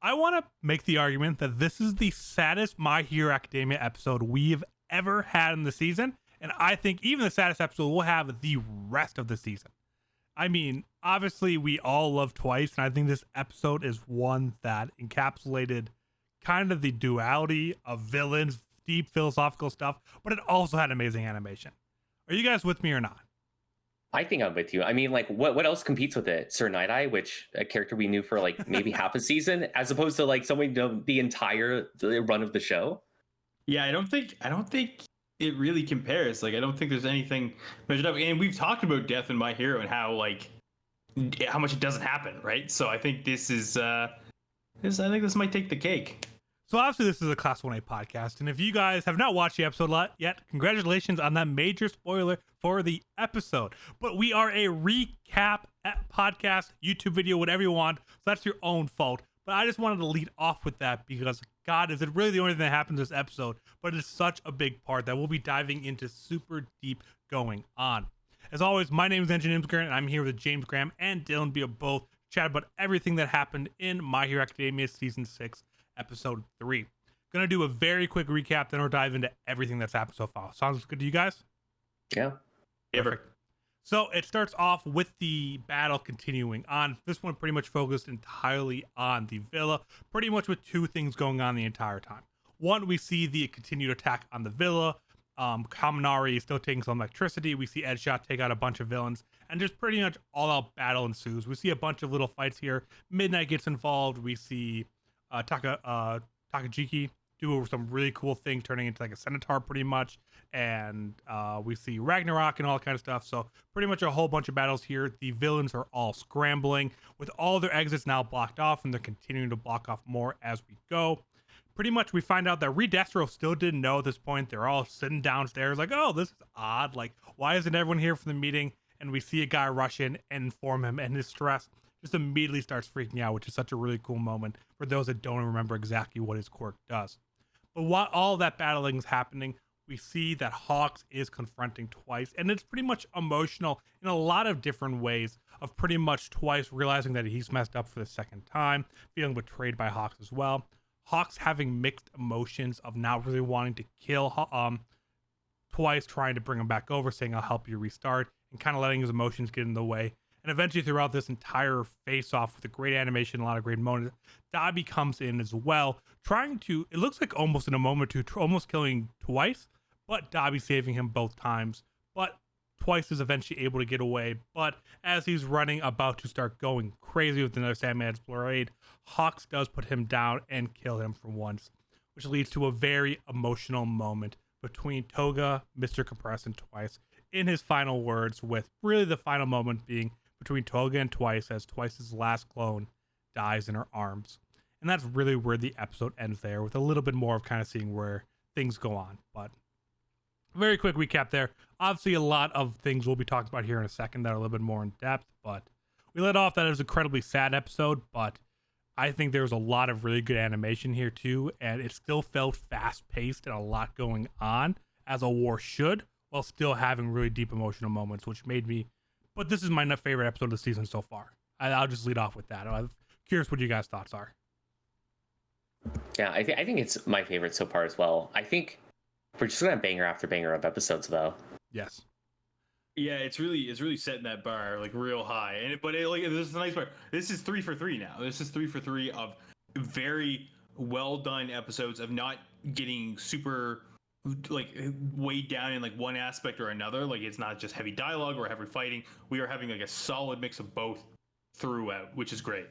I want to make the argument that this is the saddest My Hero Academia episode we've ever had in the season. And I think even the saddest episode we'll have the rest of the season. I mean, obviously, we all love Twice. And I think this episode is one that encapsulated kind of the duality of villains, deep philosophical stuff, but it also had amazing animation. Are you guys with me or not? I think I'm with you. I mean, like, what else competes with it? Sir Night Eye, which a character we knew for like maybe half a season, as opposed to like someone know the entire run of the show. Yeah, I don't think it really compares. Like, I don't think there's anything measured up. And we've talked about death in My Hero and how much it doesn't happen, right? So I think this is I think this might take the cake. So obviously this is a Class 1A podcast, and if you guys have not watched the episode yet, congratulations on that major spoiler for the episode. But we are a recap podcast, YouTube video, whatever you want, so that's your own fault. But I just wanted to lead off with that because, God, is it really the only thing that happens in this episode? But it's such a big part that we'll be diving into super deep going on. As always, my name is Engine Imsgren, and I'm here with James Graham and Dylan Beal, both chat about everything that happened in My Hero Academia Season 6, Episode 3. Gonna do a very quick recap, then we'll dive into everything that's happened so far. Sounds good to you guys? Yeah. Perfect. So it starts off with the battle continuing on. This one pretty much focused entirely on the villa, pretty much with two things going on the entire time. One, we see the continued attack on the villa. Kaminari is still taking some electricity. We see Edshot take out a bunch of villains, and just pretty much all-out battle ensues. We see a bunch of little fights here. Midnight gets involved. We see Takajiki do some really cool thing, turning into like a centaur pretty much, and we see Ragnarok and all that kind of stuff. So pretty much a whole bunch of battles here. The villains are all scrambling with all their exits now blocked off, and they're continuing to block off more as we go. Pretty much we find out that Reed Destro still didn't know at this point. They're all sitting downstairs like, oh, this is odd, like why isn't everyone here for the meeting? And we see a guy rush in and inform him, and his stress just immediately starts freaking out, which is such a really cool moment for those that don't remember exactly what his quirk does. But while all that battling is happening, we see that Hawks is confronting Twice, and it's pretty much emotional in a lot of different ways, of pretty much Twice realizing that he's messed up for the second time, feeling betrayed by Hawks as well. Hawks having mixed emotions of not really wanting to kill Twice, trying to bring him back over, saying, I'll help you restart, and kind of letting his emotions get in the way. And eventually throughout this entire face-off with a great animation, a lot of great moments, Dabi comes in as well, trying to, it looks like almost in a moment or two, almost killing Twice, but Dabi saving him both times. But Twice is eventually able to get away. But as he's running, about to start going crazy with another Sandman's Blade, Hawks does put him down and kill him for once, which leads to a very emotional moment between Toga, Mr. Compress, and Twice in his final words, with really the final moment being between Toga and Twice as Twice's last clone dies in her arms. And that's really where the episode ends there, with a little bit more of kind of seeing where things go on. But very quick recap there. Obviously a lot of things we'll be talking about here in a second that are a little bit more in depth, but we let off that it was an incredibly sad episode, but I think there was a lot of really good animation here too, and it still felt fast paced and a lot going on, as a war should, while still having really deep emotional moments, which made me. But this is my favorite episode of the season so far. I'll just lead off with that. I'm curious what you guys' thoughts are. Yeah, I think it's my favorite so far as well. I think we're just gonna banger after banger of episodes, though. Yes. Yeah, it's really setting that bar like real high, and this is the nice part. This is 3 for 3 now. This is 3 for 3 of very well done episodes of not getting super like weighed down in like one aspect or another. Like it's not just heavy dialogue or heavy fighting. We are having like a solid mix of both throughout, which is great.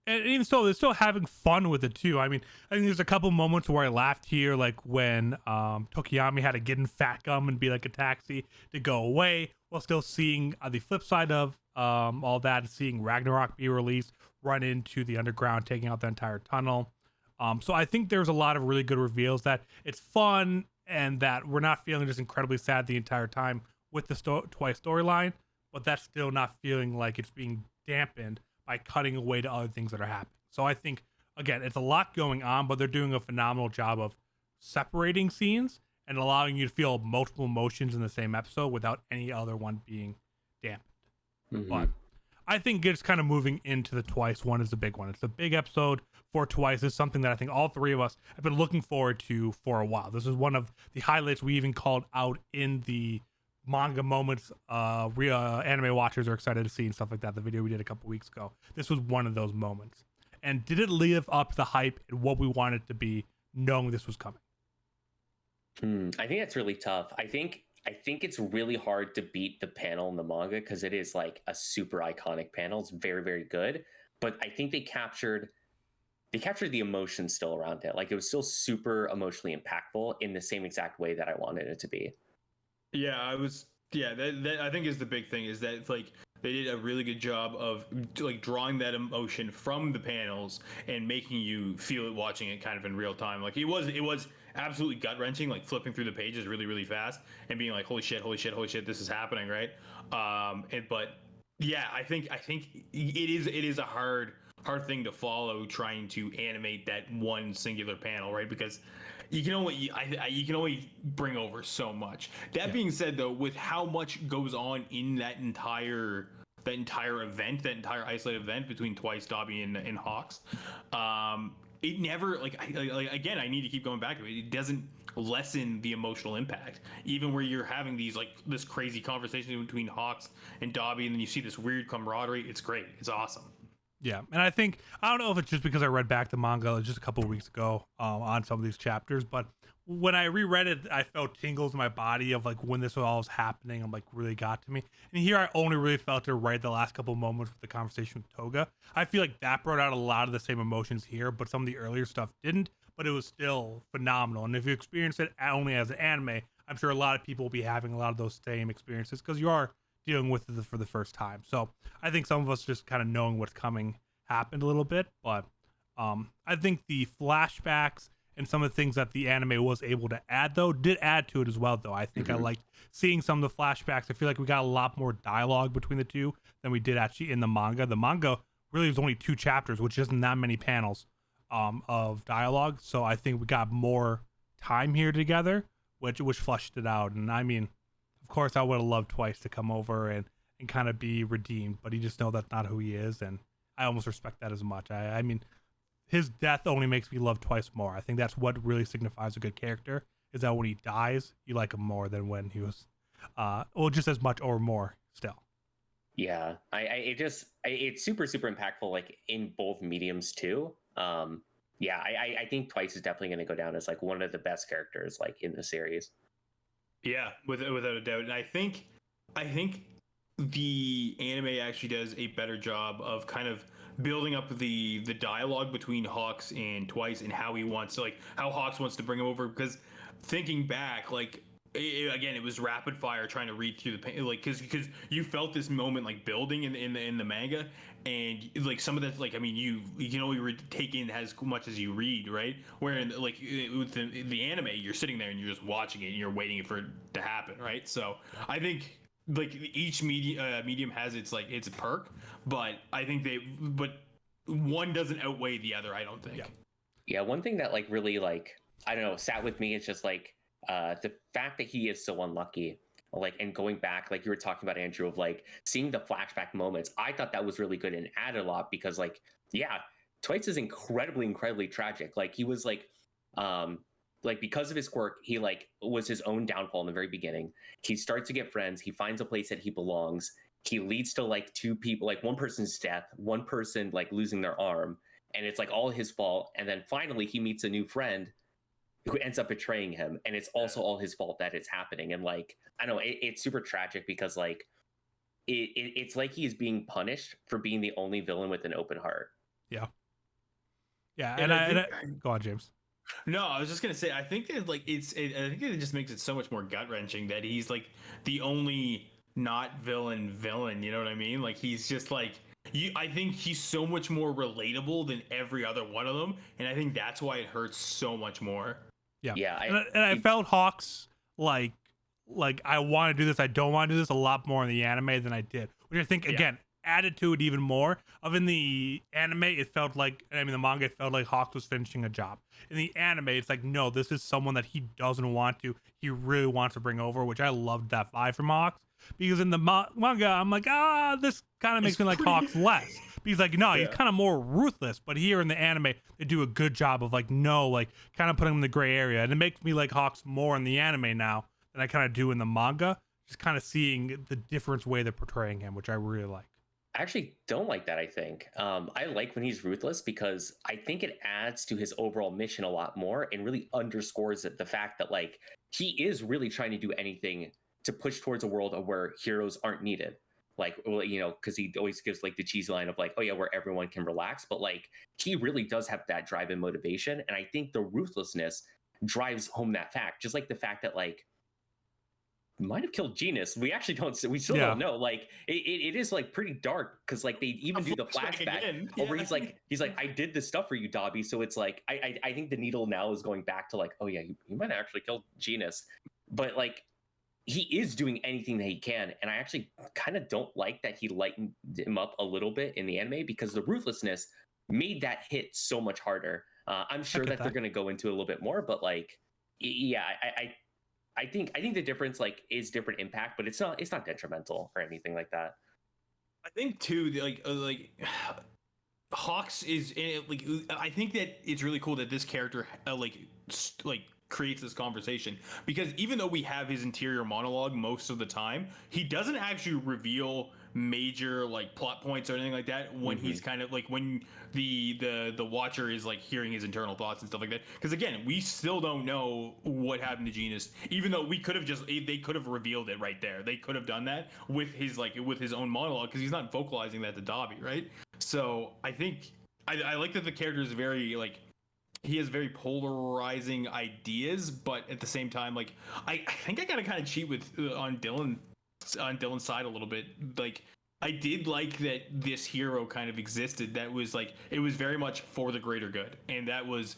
And even so, they're still having fun with it too. I mean, I think there's a couple moments where I laughed here, like when Tokiyami had to get in Fat Gum and be like a taxi to go away, while still seeing the flip side of all that, seeing Ragnarok be released, run into the underground, taking out the entire tunnel. So I think there's a lot of really good reveals that it's fun and that we're not feeling just incredibly sad the entire time with the Twice storyline, but that's still not feeling like it's being dampened by cutting away to other things that are happening. So I think, again, it's a lot going on, but they're doing a phenomenal job of separating scenes and allowing you to feel multiple emotions in the same episode without any other one being dampened. Mm-hmm. But I think it's kind of moving into the Twice one is the big one. It's a big episode for Twice. It's something that I think all three of us have been looking forward to for a while. This is one of the highlights we even called out in the manga moments anime watchers are excited to see and stuff like that. The video we did a couple weeks ago. This was one of those moments. And did it live up to the hype and what we wanted it to be, knowing this was coming? I think that's really tough. I think it's really hard to beat the panel in the manga because it is like a super iconic panel. It's very, very good. But I think they captured the emotion still around it. Like it was still super emotionally impactful in the same exact way that I wanted it to be. Yeah, that I think is the big thing, is that like they did a really good job of like drawing that emotion from the panels and making you feel it watching it kind of in real time. Like it was absolutely gut wrenching, like flipping through the pages really, really fast and being like, holy shit, this is happening, right? But yeah, I think it is a hard thing to follow, trying to animate that one singular panel, right? Because you can only bring over so much. That being said, though, with how much goes on in that entire event, that entire isolated event between Twice, Dobby, and Hawks, it never again, I need to keep going back to it. It doesn't lessen the emotional impact, even where you're having this crazy conversation between Hawks and Dobby, and then you see this weird camaraderie. It's great. It's awesome. Yeah, and I don't know if it's just because I read back the manga just a couple of weeks ago on some of these chapters, but when I reread it, I felt tingles in my body of like when this all was happening. I'm like, really got to me. And here I only really felt it right at the last couple of moments with the conversation with Toga. I feel like that brought out a lot of the same emotions here, but some of the earlier stuff didn't, but it was still phenomenal. And if you experience it only as an anime, I'm sure a lot of people will be having a lot of those same experiences because you are dealing with it for the first time. So I think some of us just kind of knowing what's coming happened a little bit, but I think the flashbacks and some of the things that the anime was able to add though did add to it as well though. I think I liked seeing some of the flashbacks. I feel like we got a lot more dialogue between the two than we did actually in the manga. The manga really was only 2 chapters, which isn't that many panels of dialogue, so I think we got more time here together, which flushed it out. And I mean, of course I would have loved Twice to come over and kind of be redeemed, but you just know that's not who he is, and I almost respect that as much. I mean, his death only makes me love Twice more. I think that's what really signifies a good character, is that when he dies, you like him more than when he was, just as much or more still. Yeah, it's super, super impactful, like in both mediums too. Yeah, I think Twice is definitely going to go down as like one of the best characters like in the series. Yeah, without a doubt. And I think the anime actually does a better job of kind of building up the dialogue between Hawks and Twice and how he wants to, like, how Hawks wants to bring him over. Because thinking back, like, again, it was rapid fire trying to read through the pain, like, because you felt this moment like building in the manga, and like some of that, like, I mean, you can only take in as much as you read, right? Where in, like, with the anime, you're sitting there and you're just watching it and you're waiting for it to happen, right? So I think like each medium has its perk, but I think but one doesn't outweigh the other, I don't think. Yeah, one thing that like really, like, I don't know, sat with me is just like the fact that he is so unlucky, like, and going back, like you were talking about, Andrew, of like seeing the flashback moments. I thought that was really good and added a lot because, like, yeah, Twice is incredibly tragic. Like, he was like because of his quirk, he like was his own downfall in the very beginning. He starts to get friends. He finds a place that he belongs. He leads to like 2 people, like one person's death, one person like losing their arm, and it's like all his fault. And then finally he meets a new friend who ends up betraying him, and it's also all his fault that it's happening. And like, I don't know, it's super tragic because like it's like he's being punished for being the only villain with an open heart. Yeah. And I go on, James. No, I was just gonna say, I think that like I think it just makes it so much more gut wrenching that he's like the only not villain. You know what I mean? Like, he's just like, I think he's so much more relatable than every other one of them, and I think that's why it hurts so much more. Yeah. I felt Hawks like I want to do this, I don't want to do this a lot more in the anime than I did, which I think again added to it even more. Of in the anime, it felt like, I mean, the manga, it felt like Hawks was finishing a job. In the anime, it's like, no, this is someone that he doesn't want to, he really wants to bring over, which I loved that vibe from Hawks. Because in the manga, I'm like, this kind of makes me like Hawks less. Because like, no, he's kind of more ruthless. But here in the anime, they do a good job of like, no, like kind of putting him in the gray area. And it makes me like Hawks more in the anime now than I kind of do in the manga. Just kind of seeing the different way they're portraying him, which I really like. I actually don't like that, I think. I like when he's ruthless because I think it adds to his overall mission a lot more and really underscores the fact that like he is really trying to do anything to push towards a world of where heroes aren't needed. Like, well, you know, because he always gives like the cheesy line of like, oh yeah, where everyone can relax. But like he really does have that drive and motivation. And I think the ruthlessness drives home that fact. Just like the fact that like might have killed Genus. We actually we still don't know. Like it is like pretty dark because like they even do the flashback where he's like, I did this stuff for you, Dobby. So it's like I think the needle now is going back to like, oh yeah, you might have actually killed Genus. But like he is doing anything that he can. And I actually kind of don't like that he lightened him up a little bit in the anime because the ruthlessness made that hit so much harder. I'm sure that they're gonna go into it a little bit more, but like yeah, I think the difference like is different impact, but it's not detrimental or anything like that. I think too, like Hawks is in it, like I think that it's really cool that this character like creates this conversation because even though we have his interior monologue most of the time, he doesn't actually reveal major like plot points or anything like that when he's kind of like when the watcher is like hearing his internal thoughts and stuff like that, because again we still don't know what happened to Genus, even though we could have they could have revealed it right there. They could have done that with his own monologue because he's not vocalizing that to Dobby, right? So I think I like that the character is very like he has very polarizing ideas, but at the same time like I think I gotta kind of cheat with on Dylan's side a little bit. Like I did like that this hero kind of existed that was like it was very much for the greater good, and that was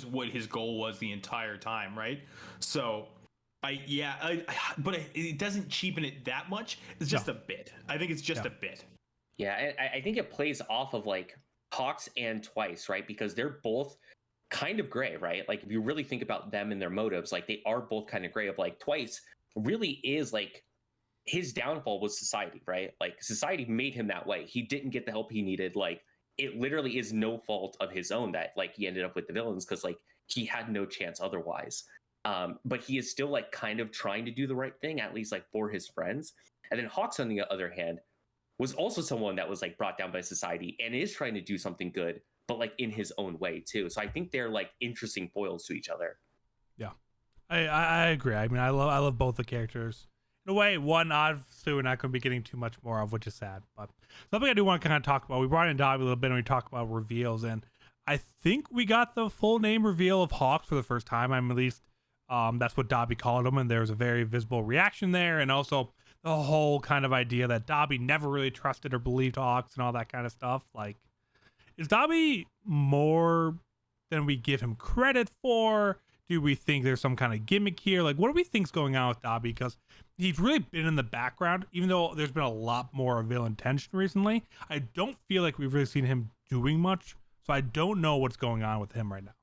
what his goal was the entire time, right? So but it doesn't cheapen it that much. It's just a bit. I think it's just a bit. Yeah, I think it plays off of like Hawks and Twice, right? Because they're both kind of gray, right? Like if you really think about them and their motives, like they are both kind of gray. Of like Twice really is like his downfall was society, right? Like society made him that way. He didn't get the help he needed. Like it literally is no fault of his own that like he ended up with the villains because like he had no chance otherwise. But he is still like kind of trying to do the right thing, at least like for his friends. And then Hawks, on the other hand, was also someone that was like brought down by society and is trying to do something good, but like in his own way too. So I think they're like interesting foils to each other. Yeah, I agree. I mean, I love both the characters. In a way, one obviously we're not going to be getting too much more of, which is sad. But something I do want to kind of talk about. We brought in Dobby a little bit and we talked about reveals, and I think we got the full name reveal of Hawks for the first time. I'm at least that's what Dobby called him, and there was a very visible reaction there, and also the whole kind of idea that Dobby never really trusted or believed Hawks and all that kind of stuff. Like, is Dobby more than we give him credit for? Do we think there's some kind of gimmick here? Like, what do we think's going on with Dobby? Because he's really been in the background, even though there's been a lot more villain tension recently. I don't feel like we've really seen him doing much, so I don't know what's going on with him right now.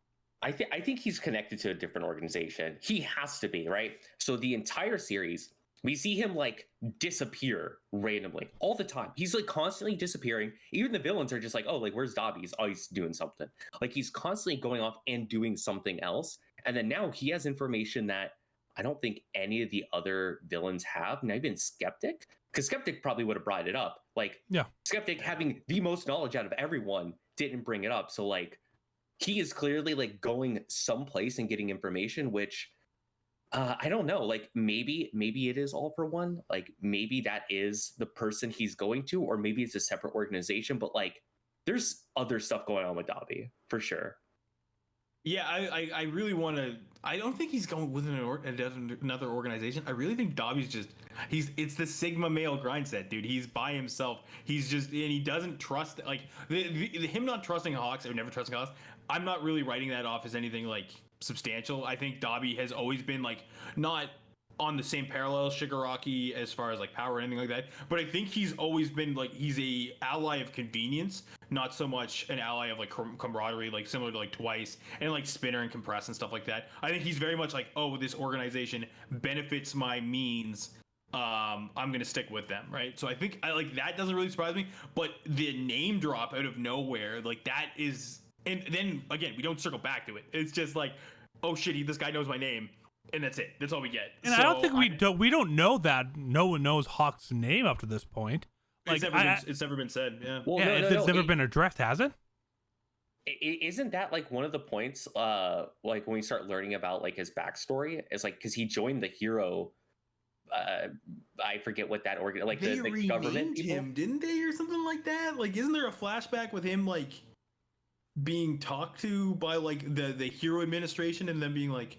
I think he's connected to a different organization. He has to be, right? So the entire series, we see him like disappear randomly all the time. He's like constantly disappearing. Even the villains are just like, oh, like where's Dobby? He's always doing something. Like he's constantly going off and doing something else. And then now he has information that I don't think any of the other villains have. Not even Skeptic, because Skeptic probably would have brought it up. Like, yeah, Skeptic having the most knowledge out of everyone didn't bring it up. So like, he is clearly like going someplace and getting information, which I don't know. Like maybe it is All for One. Like maybe that is the person he's going to, or maybe it's a separate organization. But like, there's other stuff going on with Dobby for sure. Yeah, I really want to. I don't think he's going with another organization. I really think Dobby's it's the Sigma male grind set, dude. He's by himself. He's just, and he doesn't trust, like, him not trusting Hawks or never trusting Hawks. I'm not really writing that off as anything like substantial. I think Dobby has always been like not on the same parallel as Shigaraki as far as like power or anything like that, but I think he's always been like, he's a ally of convenience, not so much an ally of like camaraderie, like similar to like Twice and like Spinner and Compress and stuff like that. I think he's very much like, oh, this organization benefits my means I'm gonna stick with them, right? So I think I like that doesn't really surprise me, but the name drop out of nowhere, like that is, and then again we don't circle back to it. It's just like, oh shit, this guy knows my name, and that's it. That's all we get. And I don't think we don't know that no one knows Hawk's name up to this point. Like it's never been said. Yeah. Well, yeah, it's never been addressed, has it? Isn't that like one of the points? Like when we start learning about like his backstory, is like because he joined the hero. I forget what that organ, like they the government people, him, didn't they, or something like that? Like, isn't there a flashback with him like being talked to by like the hero administration, and then being like,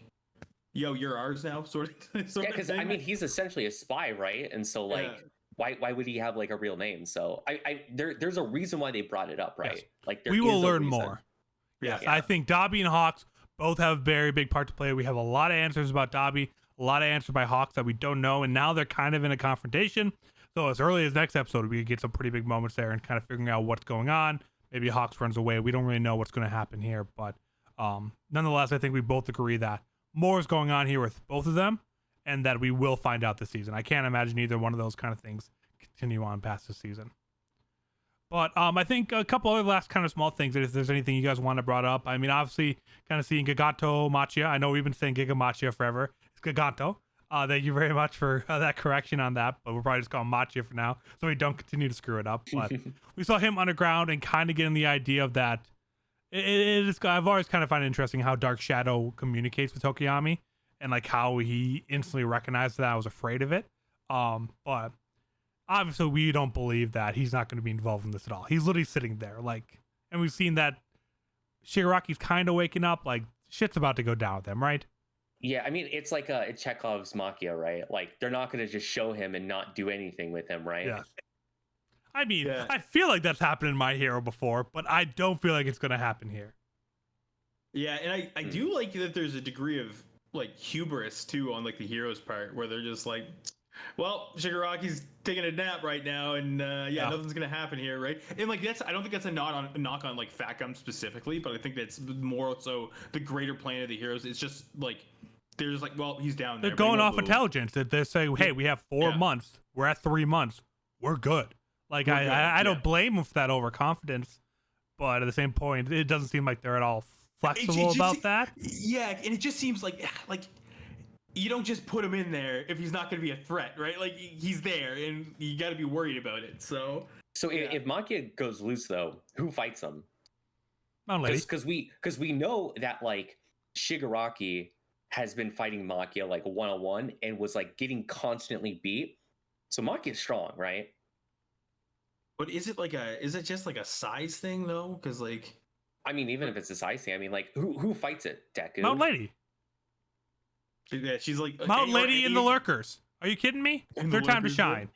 "Yo, you're ours now," sort of. Yeah, because I mean, he's essentially a spy, right? And so like. Yeah. Why would he have like a real name? So there's a reason why they brought it up, right? Yes. Like we will learn more. Yes, yeah. I think Dobby and Hawks both have a very big part to play. We have a lot of answers about Dobby, a lot of answers by Hawks that we don't know, and now they're kind of in a confrontation. So as early as next episode, we could get some pretty big moments there and kind of figuring out what's going on. Maybe Hawks runs away. We don't really know what's going to happen here, but nonetheless, I think we both agree that more is going on here with both of them, and that we will find out this season. I can't imagine either one of those kind of things continue on past the season. But I think a couple other last kind of small things, if there's anything you guys want to brought up. I mean, obviously, kind of seeing Giganto Machia. I know we've been saying Giga Machia forever. It's Giganto. Thank you very much for that correction on that, but we'll probably just call him Machia for now, so we don't continue to screw it up. But we saw him underground and kind of getting the idea of that. I've always kind of found it interesting how Dark Shadow communicates with Tokiyami, and like how he instantly recognized that I was afraid of it. But obviously we don't believe that he's not going to be involved in this at all. He's literally sitting there, like, and we've seen that Shigaraki's kind of waking up, like shit's about to go down with him, right? Yeah, I mean, it's like a Chekhov's Machia, right? Like they're not going to just show him and not do anything with him, right? Yes. I mean, yeah. I feel like that's happened in My Hero before, but I don't feel like it's going to happen here. Yeah, and I do like that there's a degree of like hubris too on like the hero's part, where they're just like, well, Shigaraki's taking a nap right now, and nothing's gonna happen here, right? And like I don't think that's a knock on like Fatgum specifically, but I think that's more so the greater plan of the heroes. It's just like they're just like, well, he's down there. They're going off intelligence. That they're saying, hey, we have 4 months. We're at 3 months. We're good. Like I don't blame them for that overconfidence, but at the same point, it doesn't seem like they're at all flexible about that. Yeah, and it just seems like you don't just put him in there if he's not going to be a threat, right? Like he's there, and you got to be worried about it. So if Machia goes loose, though, who fights him? Because we know that like Shigaraki has been fighting Machia like 1-on-1 and was like getting constantly beat. So Machia's strong, right? But is it just like a size thing though? Because like, I mean, even if it's a size thing, I mean, like who fights it? Deku? Mount Lady. Yeah, she's like Mount Lady and the Lurkers. Are you kidding me? It's their time to shine.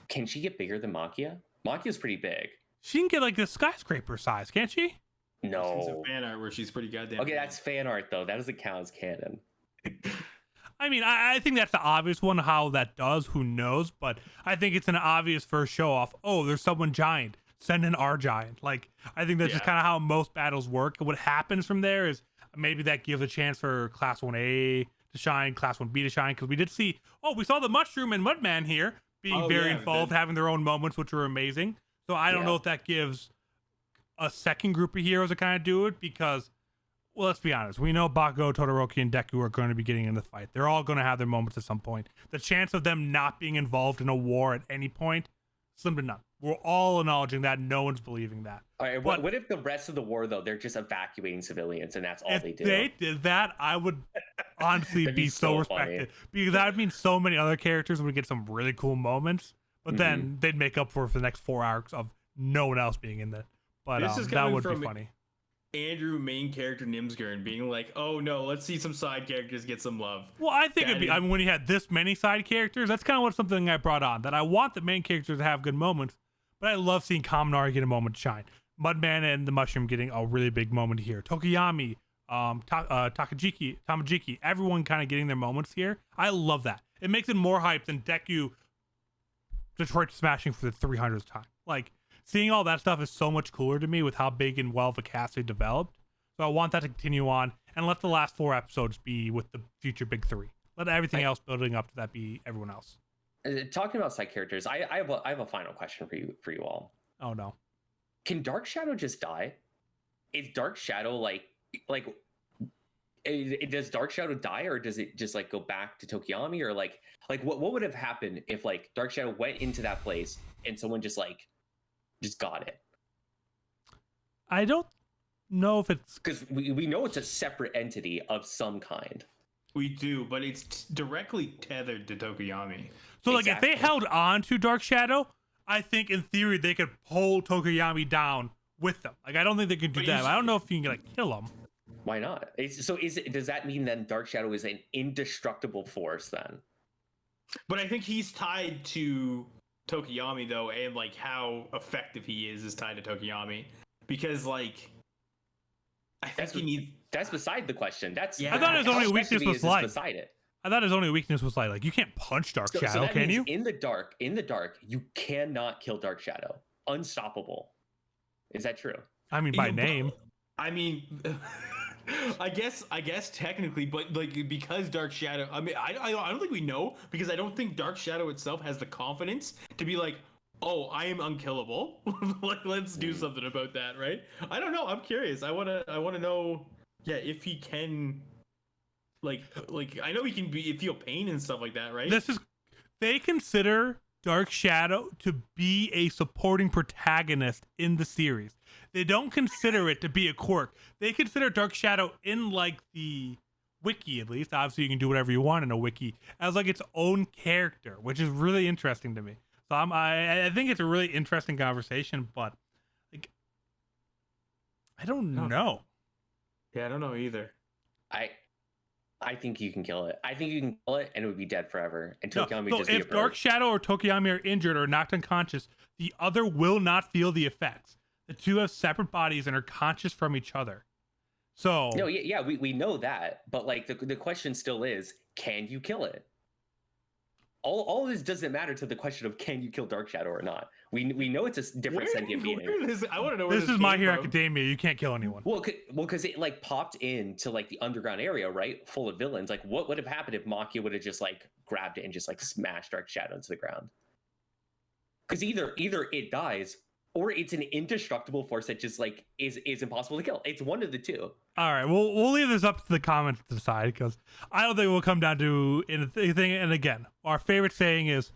Can she get bigger than Machia? Machia's pretty big. She can get like the skyscraper size, can't she? No. I've seen some fan art where she's pretty goddamn. Okay, that's fan art though. That doesn't count as canon. I mean, I think that's the obvious one. How that does, who knows? But I think it's an obvious first show off. Oh, there's someone giant. Send in our giant. Like, I think that's just kind of how most battles work. And what happens from there is maybe that gives a chance for Class 1A to shine, Class 1B to shine. Because we did see, we saw the Mushroom and Mudman here being very involved, having their own moments, which were amazing. So I don't know if that gives a second group of heroes to kind of do it, because, well, let's be honest. We know Bakugo, Todoroki, and Deku are going to be getting in the fight. They're all going to have their moments at some point. The chance of them not being involved in a war at any point, slim to none. We're all acknowledging that. No one's believing that. All right, what if the rest of the war, though, they're just evacuating civilians and that's all they do? If they did that, I would honestly be so respected. Because that would mean so many other characters would get some really cool moments, but then they'd make up for the next 4 arcs of no one else being in it. But that would be funny. Andrew, main character Nimsgurn, being like, oh no, let's see some side characters get some love. Well, I think it'd be, I mean, when you had this many side characters, that's kind of something I brought on, that I want the main characters to have good moments, but I love seeing Kaminari get a moment to shine. Mudman and the Mushroom getting a really big moment here. Tokiyami, Tamajiki, everyone kind of getting their moments here. I love that. It makes it more hype than Deku Detroit smashing for the 300th time. Like, seeing all that stuff is so much cooler to me with how big and well the cast they developed. So I want that to continue on, and let the last 4 episodes be with the future big 3. Let everything else building up to that be everyone else. Talking about side characters, I have a final question for you all. Oh no. Can Dark Shadow just die? Is Dark Shadow does Dark Shadow die, or does it just like go back to Tokiyami, or like what would have happened if like Dark Shadow went into that place and someone just got it? I don't know if it's because we know it's a separate entity of some kind. We do, but it's directly tethered to Tokiyami. so. Like Exactly. if they held on to Dark Shadow, I think in theory they could pull Tokiyami down with them. Like I don't think they could do But that. he's- I don't know if you can like kill him. Why not? Does that mean then Dark Shadow is an indestructible force then? But I think he's tied to Tokiyami though, and like how effective he is tied to Tokiyami, because like I think he needs. That's beside the question. That's Yeah. I thought his how only effective weakness he was is light. beside it. I thought his only weakness was like you can't punch Dark So Shadow, that can means you? in the dark, you cannot kill Dark Shadow. Unstoppable. Is that true? I mean by You- name. I mean, I guess technically, but like because Dark Shadow, I mean, I don't think we know, because I don't think Dark Shadow itself has the confidence to be like, oh, I am unkillable. Like, let's do something about that, right? I don't know. I'm curious. I wanna know. Yeah, if he can, like I know he can feel pain and stuff like that, right? They consider Dark Shadow to be a supporting protagonist in the series. They don't consider it to be a quirk. They consider Dark Shadow in like the wiki, at least. Obviously, you can do whatever you want in a wiki, as like its own character, which is really interesting to me. So I think it's a really interesting conversation, but like I don't know. Yeah, I don't know either. I think you can kill it. I think you can kill it and it would be dead forever. And No, Tokiyami so just be a if Dark bird. Shadow or Tokiyami are injured or knocked unconscious, the other will not feel the effects. The two have separate bodies and are conscious from each other. So No, yeah, we know that, but like the question still is, can you kill it? All of this doesn't matter to the question of can you kill Dark Shadow or not. We know it's a different sentient being. I want to know where this is My came Hero from. Academia. You can't kill anyone. Well, because it like popped into like the underground area, right, full of villains. Like, what would have happened if Maki would have just like grabbed it and just like smashed Dark Shadow into the ground? Because either it dies or it's an indestructible force that just like is impossible to kill. It's one of the two. All right, we'll leave this up to the comments to decide, because I don't think it will come down to anything. And again, our favorite saying is,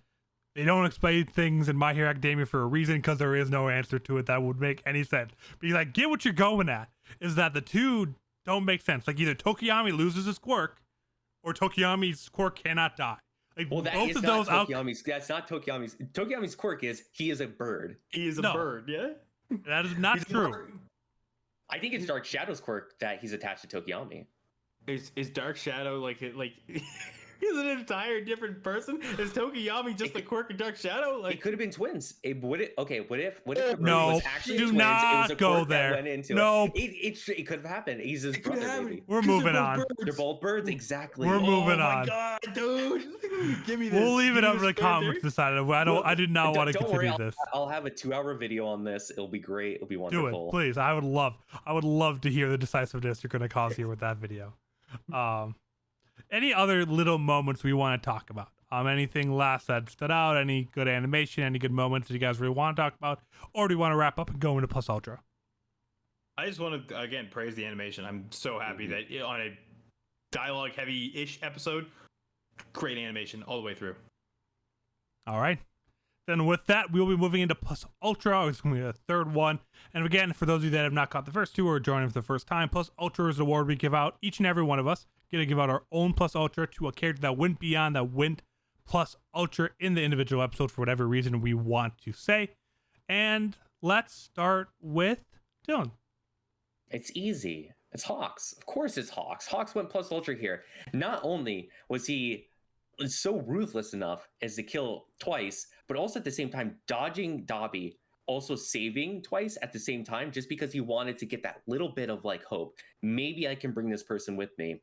they don't explain things in My Hero Academia for a reason, because there is no answer to it that would make any sense. Because I get what you're going at, is that the two don't make sense. Like either Tokiyami loses his quirk, or Tokiyami's quirk cannot die. Like Well, that both is of not those out. Tokiyami's. That's not Tokiyami's. Tokiyami's quirk is he is a bird. He is a No. bird, yeah. That is not He's a true. bird. I think it's Dark Shadow's quirk that he's attached to Tokiyami. Is Dark Shadow like he's an entire different person? Is Tokiyami just the quirk of Dark Shadow? It Like, could have been twins. What if the bird No, was actually do twins? It was not a go quirk that there. went into No. it could have happened. He's his it could brother, happen, maybe. We're 'cause they're moving both on. birds. They're both birds, exactly. We're moving Oh on. my god, dude! Give me this. We'll leave it Give me up to the this comments further. decided. I did not want to Don't worry, continue this. I'll have a 2-hour video on this. It'll be great. It'll be Do wonderful. it, please. I would love to hear the decisiveness you're going to cause here with that video. Any other little moments we want to talk about? Anything last that stood out? Any good animation? Any good moments that you guys really want to talk about? Or do you want to wrap up and go into Plus Ultra? I just want to again praise the animation. I'm so happy that on a dialogue heavy-ish episode, great animation all the way through. All right. Then with that, we'll be moving into Plus Ultra. It's going to be the third one. And again, for those of you that have not caught the first two or joining for the first time, Plus Ultra is an award we give out. Each and every one of us get to give out our own Plus Ultra to a character that went beyond, that went Plus Ultra in the individual episode for whatever reason we want to say. And let's start with Dylan. It's easy. It's Hawks. Of course it's Hawks. Hawks went plus ultra here. Not only was he so ruthless enough as to kill twice, but also at the same time dodging Dobby, also saving twice at the same time, just because he wanted to get that little bit of like hope. Maybe I can bring this person with me.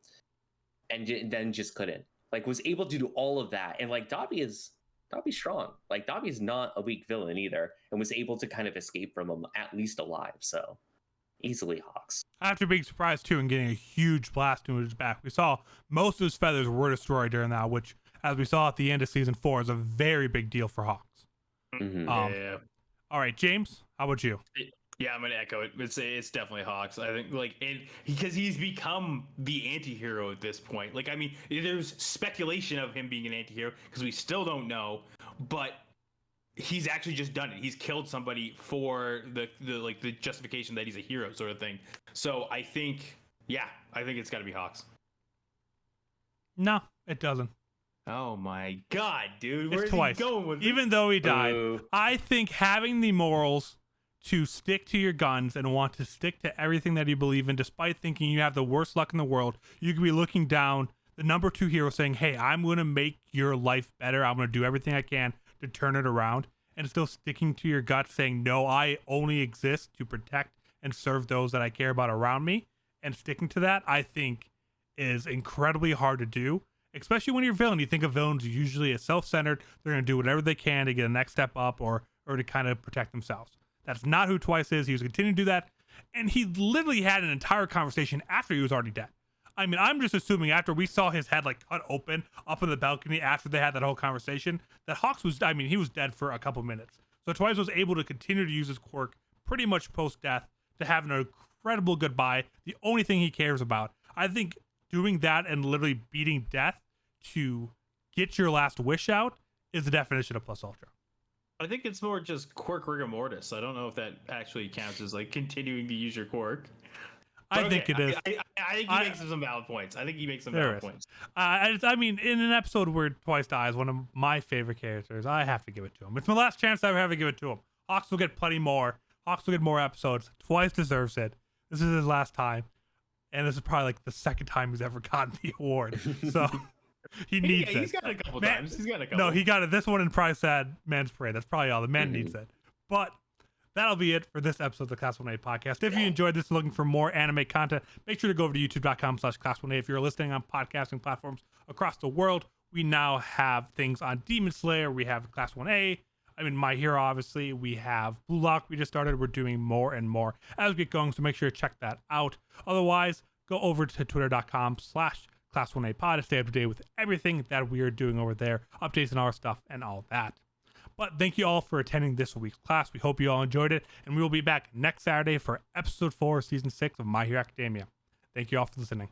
And then just couldn't. Like was able to do all of that. And like Dobby's strong. Like Dobby's not a weak villain either, and was able to kind of escape from him at least alive. So easily Hawks. After being surprised too and getting a huge blast into his back, we saw most of his feathers were destroyed during that, which as we saw at the end of season 4, is a very big deal for Hawks. Mhm. Yeah. All right, James, how about you? Yeah, I'm gonna echo it. It's definitely Hawks. I think and because he's become the anti-hero at this point. Like, I mean, there's speculation of him being an anti-hero because we still don't know, but he's actually just done it. He's killed somebody for the justification that he's a hero, sort of thing. So I think it's got to be Hawks. No, it doesn't. Oh my god, dude! It's Where's twice. he going with Even though he died, Boo. I think having the morals to stick to your guns and want to stick to everything that you believe in, despite thinking you have the worst luck in the world, you could be looking down the number 2 hero saying, hey, I'm going to make your life better. I'm going to do everything I can to turn it around, and still sticking to your gut saying, no, I only exist to protect and serve those that I care about around me, and sticking to that, I think is incredibly hard to do, especially when you're a villain. You think of villains usually as self-centered. They're going to do whatever they can to get a next step up or to kind of protect themselves. That's not who Twice is. He was continuing to do that, and he literally had an entire conversation after he was already dead. I mean, I'm just assuming after we saw his head like cut open up in the balcony after they had that whole conversation, that Hawks was, I mean, he was dead for a couple minutes. So Twice was able to continue to use his quirk pretty much post-death to have an incredible goodbye, the only thing he cares about. I think doing that and literally beating death to get your last wish out is the definition of plus ultra. I think it's more just quirk rigor mortis. I don't know if that actually counts as like continuing to use your quirk. I think it is. I think he makes some valid points. I mean, in an episode where Twice dies, one of my favorite characters, I have to give it to him. It's my last chance I ever have to give it to him. Hawks will get plenty more. Hawks will get more episodes. Twice deserves it. This is his last time. And this is probably like the second time he's ever gotten the award. So he needs it. He's got it a couple times. No, he got it. This one in Prize Sad Man's Parade. That's probably all. The man needs it. But that'll be it for this episode of the Class 1A podcast. If you enjoyed this, looking for more anime content, make sure to go over to youtube.com/Class1A. If you're listening on podcasting platforms across the world, we now have things on Demon Slayer. We have Class 1A. I mean, My Hero, obviously. We have Blue Lock we just started. We're doing more and more as we get going, so make sure to check that out. Otherwise, go over to twitter.com/Class1A pod to stay up to date with everything that we are doing over there, updates on our stuff and all that. But thank you all for attending this week's class. We hope you all enjoyed it, and we will be back next Saturday for episode 4, season 6 of My Hero Academia. Thank you all for listening.